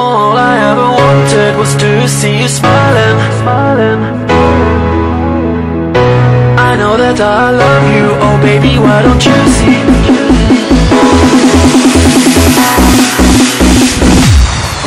All I ever wanted was to see you smiling, smiling. I know that I love you, oh baby, why don't you see?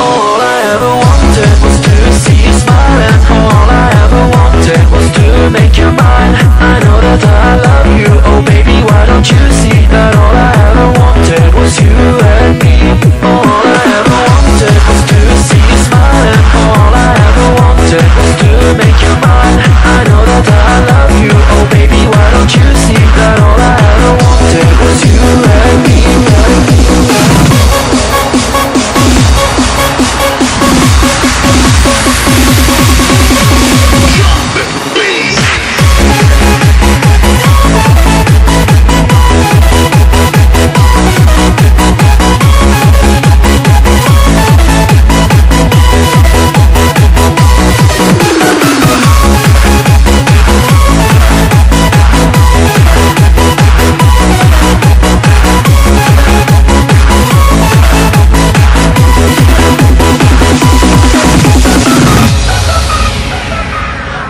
All I ever wanted was to see you smiling. All I ever wanted was to make you mine. I know that I love you, oh baby, why don't you see that all I ever wanted was you and me. All I ever wanted was to see you smiling. All I ever wanted was to make you mine. I know that I love you, oh baby, why don't you see that all I ever wanted was you and me.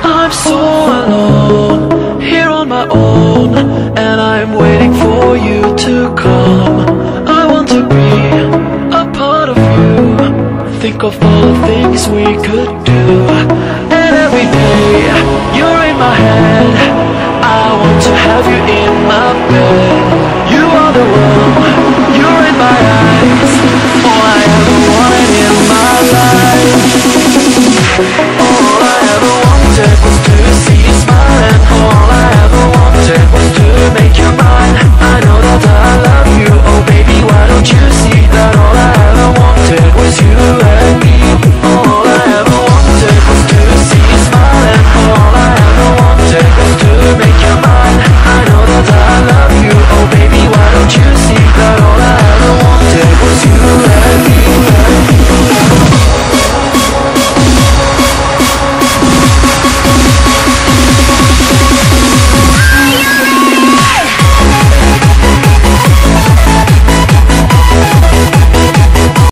I'm so alone, here on my own, and I'm waiting for you to come. I want to be a part of you, think of all the things we could do. And every day, you're in my head, I want to have you in my